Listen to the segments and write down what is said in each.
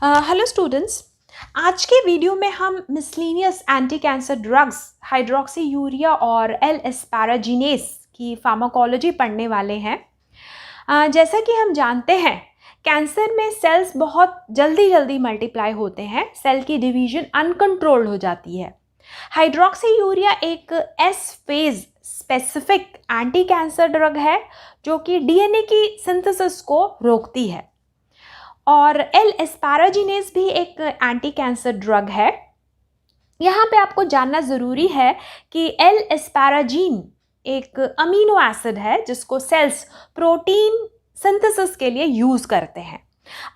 Hello students. आज के video में हम miscellaneous anti cancer drugs hydroxy urea और एल एस्पैराजिनेस की फार्माकोलॉजी पढ़ने वाले हैं। जैसा कि हम जानते हैं, कैंसर में सेल्स बहुत जल्दी मल्टीप्लाई होते हैं, सेल की डिवीजन अनकंट्रोल्ड हो जाती है। हाइड्रोक्सी यूरिया एक S phase specific anti cancer drug है जो कि डीएनए की सिंथेसिस को रोकती है, और एल एस्पैराजिनेस भी एक एंटी कैंसर ड्रग है। यहाँ पे आपको जानना ज़रूरी है कि एल एस्पैराजीन एक अमीनो एसिड है जिसको सेल्स प्रोटीन सिंथेसिस के लिए यूज़ करते हैं।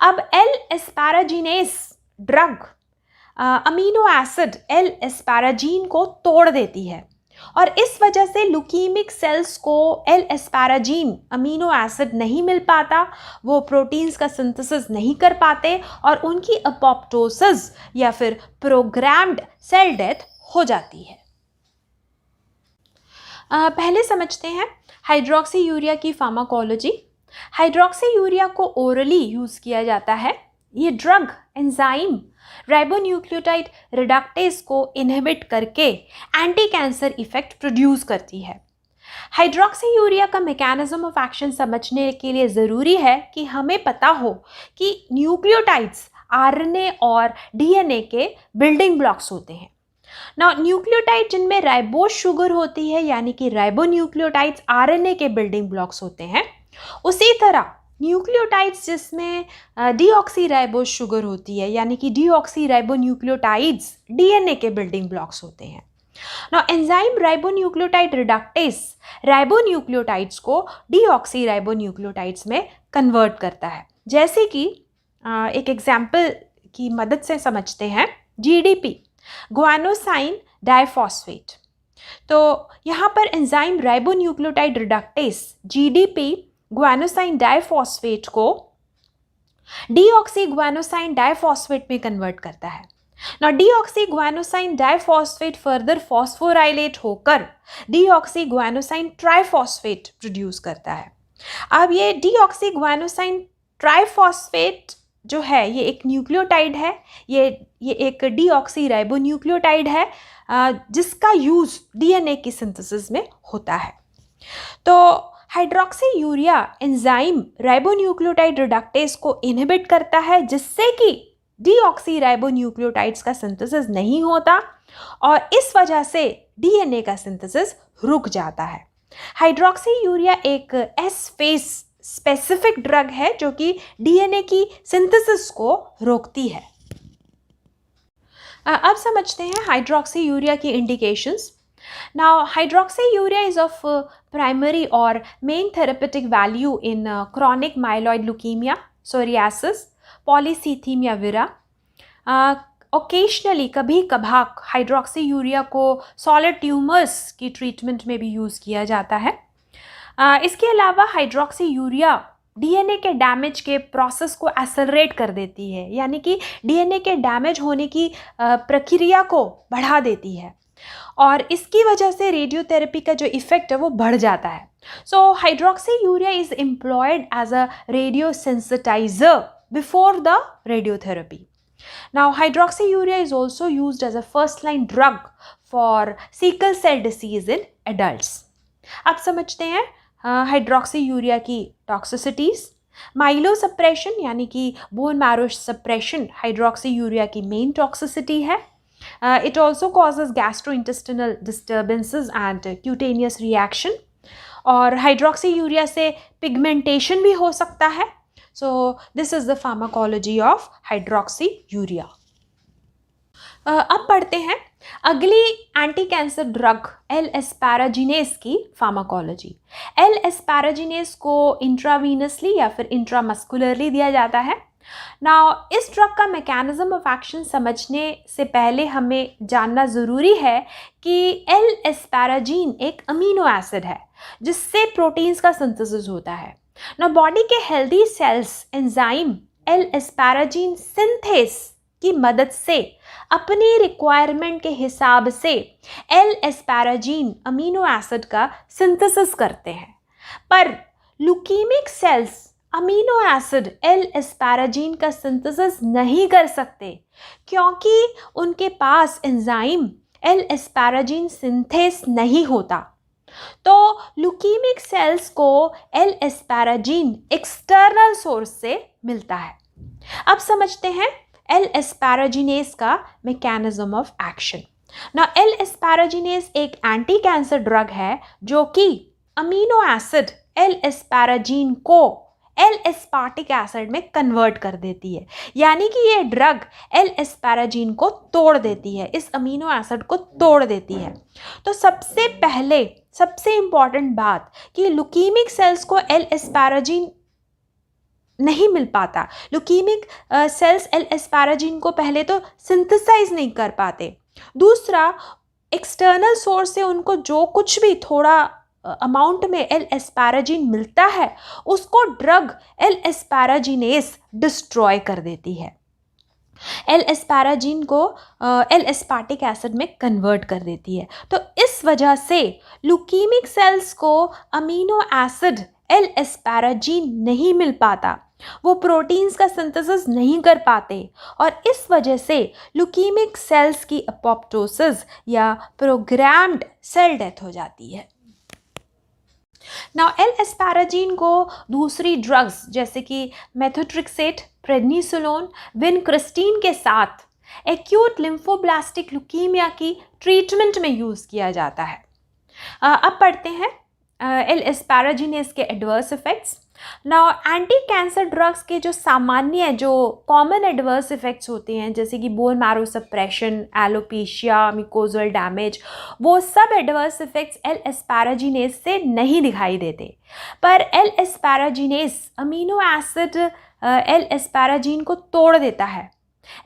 अब L asparaginase drug amino acid L asparagine को तोड़ देती है, और इस वजह से ल्यूकीमिक सेल्स को एल एस्पैराजीन अमीनो एसिड नहीं मिल पाता, वो प्रोटीन्स का सिंथेसिस नहीं कर पाते और उनकी अपोप्टोसिस या फिर प्रोग्राम्ड सेल डेथ हो जाती है। पहले समझते हैं हाइड्रोक्सी यूरिया की फार्माकोलॉजी। हाइड्रोक्सी यूरिया को ओरली यूज़ किया जाता है। ये ड्रग एंजाइम राइबोन्यूक्लियोटाइड रिडक्टेज को इनहिबिट करके एंटी कैंसर इफेक्ट प्रोड्यूस करती है। हाइड्रोक्सी यूरिया का मैकेनिज्म ऑफ एक्शन समझने के लिए ज़रूरी है कि हमें पता हो कि न्यूक्लियोटाइड्स आरएनए और डीएनए के बिल्डिंग ब्लॉक्स होते हैं। ना न्यूक्लियोटाइड जिनमें राइबोज शुगर होती है, यानी कि राइबोन्यूक्लियोटाइड्स आरएनए के बिल्डिंग ब्लॉक्स होते हैं, उसी तरह न्यूक्लियोटाइड्स जिसमें डीऑक्सीराइबोज शुगर होती है, यानी कि डीऑक्सीराइबोन्यूक्लियोटाइड्स डीएनए के बिल्डिंग ब्लॉक्स होते हैं। ना एंजाइम राइबोन्यूक्लियोटाइड रिडक्टेज राइबोन्यूक्लियोटाइड्स को डीऑक्सीराइबोन्यूक्लियोटाइड्स में कन्वर्ट करता है। जैसे कि एक एग्जाम्पल की मदद से समझते हैं, जीडीपी ग्वानोसाइन डाइफॉस्फेट। तो यहाँ पर enzyme ribonucleotide reductase GDP guanosine diphosphate को डीऑक्सी ग्वानोसाइन डाइफॉस्फेट में कन्वर्ट करता है। ना deoxy guanosine diphosphate further phosphorylate होकर डीऑक्सी ग्वानोसाइन ट्राइफॉस्फेट प्रोड्यूस करता है। अब ये डीऑक्सी ग्वानोसाइन ट्राइफॉस्फेट जो है, ये एक न्यूक्लियोटाइड है, ये एक डीऑक्सी राइबोन्यूक्लियोटाइड है जिसका यूज़ डीएनए की सिंथेसिस में होता है। तो hydroxy urea enzyme ribonucleotide reductase को इनहिबिट करता है, जिससे कि डीऑक्सी राइबोन्यूक्लियोटाइड्स का सिंथेसिस नहीं होता और इस वजह से डीएनए का सिंथेसिस रुक जाता है। हाइड्रोक्सी यूरिया एक एस फेज स्पेसिफिक ड्रग है जो कि डीएनए की सिंथेसिस को रोकती है। अब समझते हैं हाइड्रोक्सी यूरिया की indications. Now, hydroxyurea is of primary or main therapeutic value in chronic myeloid leukemia, psoriasis, polycythemia vera. Occasionally, कभी कभार हाइड्रोक्सी यूरिया को सॉलिड ट्यूमर्स की ट्रीटमेंट में भी यूज़ किया जाता है। इसके अलावा हाइड्रोक्सी यूरिया डीएनए के डैमेज के प्रोसेस को एक्सेलरेट कर देती है, यानी कि डीएनए के डैमेज होने की प्रक्रिया को बढ़ा देती है, और इसकी वजह से रेडियोथेरेपी का जो इफेक्ट है वो बढ़ जाता है। So hydroxy urea is employed as a radio sensitizer before the radiotherapy. Now hydroxy urea is also used as a first line drug for sickle cell disease in adults. अब समझते हैं हाइड्रोक्सी यूरिया की टॉक्सिसिटीज। Milo suppression यानी कि bone marrow suppression hydroxy urea की main toxicity है। It also causes gastrointestinal disturbances and cutaneous reaction, और hydroxy urea से पिगमेंटेशन भी हो सकता है। So this is the pharmacology of hydroxy urea. अब पढ़ते हैं अगली एंटी कैंसर ड्रग एल एस्पैराजिनेस की फार्माकोलॉजी। एल एस्पैराजिनेस को इंट्रावीनसली या फिर इंट्रामस्कुलरली दिया जाता है। नाउ इस ड्रग का मैकेनिज्म ऑफ एक्शन समझने से पहले हमें जानना ज़रूरी है कि एल एस्पैराजीन एक अमीनो एसिड है जिससे प्रोटीन्स का सिंथेसिस होता है। नाउ बॉडी के healthy cells enzyme L asparagine synthase की मदद से अपनी रिक्वायरमेंट के हिसाब से एल एस्पैराजीन अमीनो एसिड का सिंथेसिस करते हैं, पर leukemic cells amino acid L asparagine का सिंथेसिस नहीं कर सकते क्योंकि उनके पास एंजाइम एल एस्पैराजीन सिंथेस नहीं होता। तो ल्यूकीमिक सेल्स को एल एस्पैराजीन एक्सटर्नल सोर्स से मिलता है। अब समझते हैं एल एस्पैराजिनेस का मैकेनिज्म ऑफ एक्शन। ना एल एस्पैराजिनेस एक एंटी कैंसर ड्रग है जो कि अमीनो एसिड एल एस्पैराजीन को एल एस्पार्टिक एसिड में कन्वर्ट कर देती है, यानी कि ये ड्रग एल एस्पैराजीन को तोड़ देती है, इस अमीनो एसिड को तोड़ देती है। तो सबसे पहले सबसे इंपॉर्टेंट बात कि ल्यूकीमिक सेल्स को एल एस्पैराजीन नहीं मिल पाता। ल्यूकीमिक सेल्स एल एस्पैराजीन को पहले तो सिंथेसाइज नहीं कर पाते। दूसरा, एक्सटर्नल सोर्स से उनको जो कुछ भी थोड़ा अमाउंट में एल एस्पैराजीन मिलता है उसको ड्रग एल एस्पैराजिनेस डिस्ट्रॉय कर देती है, एल एस्पैराजीन को एल एस्पार्टिक एसिड में कन्वर्ट कर देती है। तो इस वजह से ल्यूकीमिक सेल्स को अमीनो एसिड एल एस्पैराजीन नहीं मिल पाता, वो प्रोटीन्स का सिंथेसिस नहीं कर पाते और इस वजह से ल्यूकीमिक सेल्स की अपोप्टोसिस या प्रोग्राम्ड सेल डेथ हो जाती है। नाउ एल एस्पैराजीन को दूसरी ड्रग्स जैसे कि मेथोट्रेक्सेट, प्रेडनिसोलोन, विनक्रिस्टीन के साथ एक्यूट लिम्फोब्लास्टिक ल्यूकीमिया की ट्रीटमेंट में यूज़ किया जाता है। अब पढ़ते हैं एल एस्पैराजिनेस के adverse effects. Now anti cancer drugs के जो सामान्य जो कॉमन एडवर्स इफेक्ट्स होते हैं जैसे कि bone marrow suppression, alopecia, mucosal damage, वो सब एडवर्स इफेक्ट्स एल एस्पैराजिनेस से नहीं दिखाई देते। पर L एस्पैराजिनेस amino acid L asparagine को तोड़ देता है,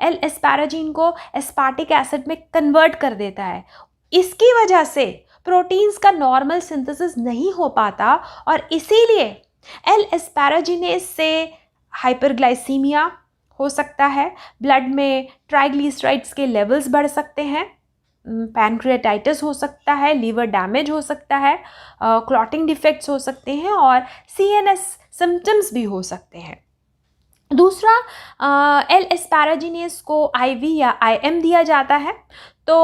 एल एस्पैराजीन को एस्पार्टिक एसिड में कन्वर्ट कर देता है। इसकी वजह से प्रोटीन्स का नॉर्मल सिंथेसिस नहीं हो पाता और इसीलिए एल एस्पैराजिनेस से हाइपरग्लाइसीमिया हो सकता है, ब्लड में ट्राइग्लिसराइड्स के लेवल्स बढ़ सकते हैं, पैनक्रियाटाइटिस हो सकता है, लीवर डैमेज हो सकता है, क्लॉटिंग डिफेक्ट्स हो सकते हैं और सीएनएस सिम्टम्स भी हो सकते हैं। दूसरा, एल एस्पैराजिनेस को आईवी या आईएम दिया जाता है। तो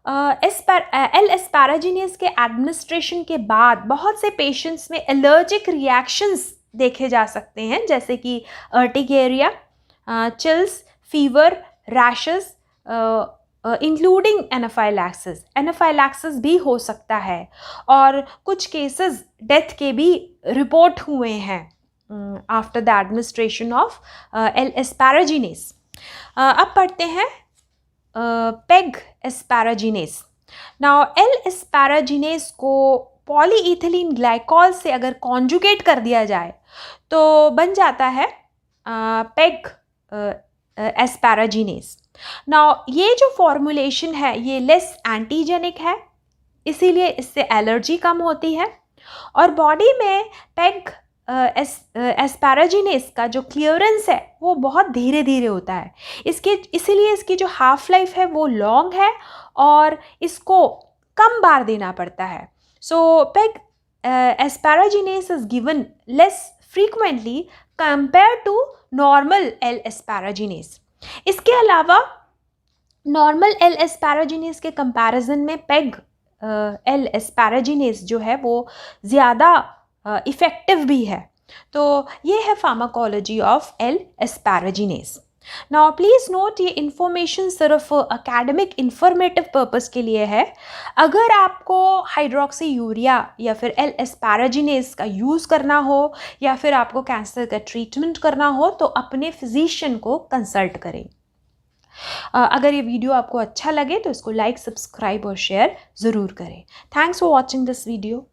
एल एस्पैराजिनेस के एडमिनिस्ट्रेशन के बाद बहुत से पेशेंट्स में एलर्जिक रिएक्शंस देखे जा सकते हैं जैसे कि urticaria, chills, fever, rashes including anaphylaxis. Anaphylaxis भी हो सकता है और कुछ केसेस डेथ के भी रिपोर्ट हुए हैं after the administration of L asparaginase. अब पढ़ते हैं PEG asparaginase. Now L asparaginase को पॉलीइथिलीन ग्लाइकॉल से अगर कॉन्जुगेट कर दिया जाए तो बन जाता है पेग एस्पैराजिनेस। नाउ ये जो फॉर्मूलेशन है ये लेस एंटीजेनिक है, इसीलिए इससे एलर्जी कम होती है और बॉडी में पेग एस्पैराजिनेस का जो क्लियरेंस है वो बहुत धीरे धीरे होता है, इसीलिए इसकी जो हाफ लाइफ है वो लॉन्ग है और इसको कम बार देना पड़ता है। So PEG asparaginase is given less frequently compare to normal L asparaginase. इसके अलावा नॉर्मल एल एस्पैराजिनेस के कंपैरिजन में पेग एल एस्पैराजिनेस जो है वो ज़्यादा इफ़ेक्टिव भी है। तो ये है pharmacology of L asparaginase. Now please note, ये इन्फॉर्मेशन सिर्फ एकेडमिक इंफॉर्मेटिव पर्पस के लिए है। अगर आपको हाइड्रोक्सी यूरिया या फिर एल एस्पैराजिनेस का यूज़ करना हो या फिर आपको कैंसर का ट्रीटमेंट करना हो तो अपने फिजिशियन को कंसल्ट करें। अगर ये वीडियो आपको अच्छा लगे तो इसको लाइक, सब्सक्राइब और शेयर ज़रूर करें। Thanks for watching this video.